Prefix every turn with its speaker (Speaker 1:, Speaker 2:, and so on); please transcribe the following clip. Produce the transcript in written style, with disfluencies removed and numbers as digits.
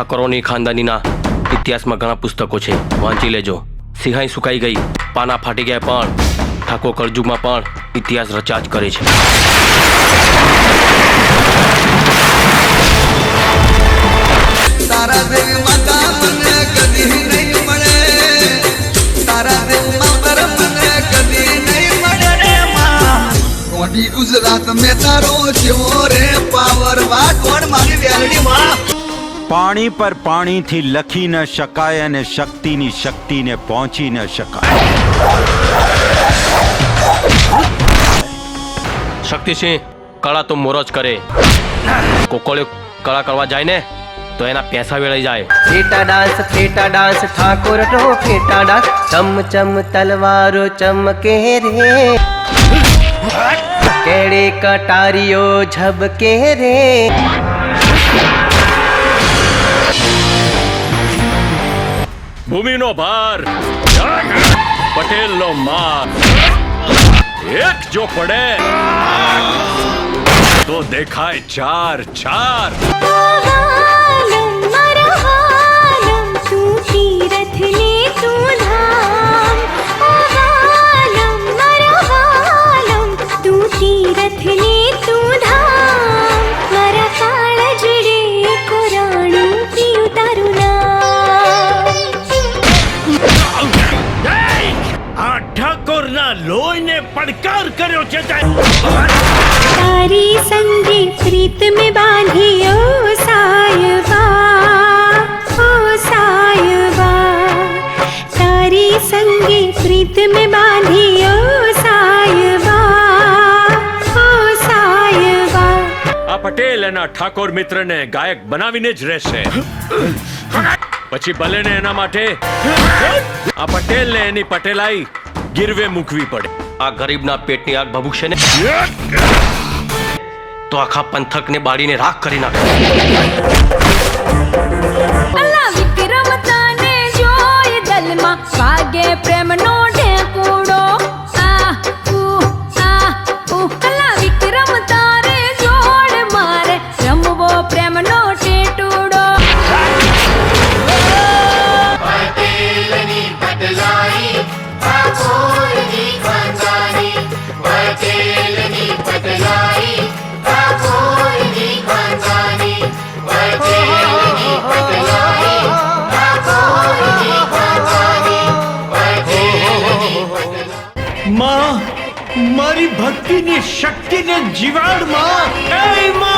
Speaker 1: ઠાકોરોની ખાનદાનીના ઇતિહાસમાં ઘણા પુસ્તકો છે, વાંચી લેજો. સિંહાઈ સુકાઈ ગઈ, પાના ફાટી ગયા, પણ ઠાકોર કળજુગમાં પણ ઇતિહાસ રચા જ કરે છે.
Speaker 2: તારા દેવી માતા મને કદી નહીં મળે, તારા દેવી માતા મને કદી નહીં મળે રે માં. કોડી ગુજરાત મે તારો જેવો રે પાવર વાટોડ મારી વેલડી માં.
Speaker 3: પાણી પર પાણીથી લખી ન શકાય અને શક્તિની શક્તિને પહોંચી ન શકાય.
Speaker 1: શક્તિસિંહ કળા તો મોર જ કરે. કોકોળે કળા કરવા જાય ને તો એના પૈસા વેળાઈ જાય.
Speaker 4: ફેટા ડાન્સ ઠાકોર નો ફેટા ડાન્સ, ચમ ચમ તલવારો ચમકે રે, કેડે કટારીઓ ઝબકે રે.
Speaker 1: ભૂમિનો ભાર, પટેલનો માર, એક જો પડે તો દેખાય ચાર ચાર.
Speaker 5: લોહીને પડકાર કર્યો છે.
Speaker 6: તારી સંગે પ્રીત में बांधी ओ सायबा, तारी संगे प्रीत में बांधी ओ सायबा.
Speaker 5: આ પટેલ એના ઠાકોર મિત્રને ગાયક બનાવીને જ રહેશે. પછી ભલે ને એના માટે આ પટેલને એની પટેલાઈ ગીરવે મૂકવી પડે.
Speaker 1: આ ગરીબના પેટની આગ ભભૂકશે ને તો આખા પંથકને બાળીને રાખ કરી નાખે.
Speaker 6: અલા વિક્રમ તને જોઈ દલમાં વાગે પ્રેમનો ઢેકુડો. અલા વિક્રમ તારે જોડ મારે રમવો પ્રેમનો ટેટુડો.
Speaker 7: પટેલની પટલાઈ ઠાકોરની ખાનદાની, પટેલની પટલાઈ ઠાકોરની ખાનદાની, પટેલની પટલાઈ ઠાકોરની ખાનદાની, પટેલની પટલાઈ.
Speaker 5: માં, મારી ભક્તિની શક્તિને જીવાડ માં. એ માં.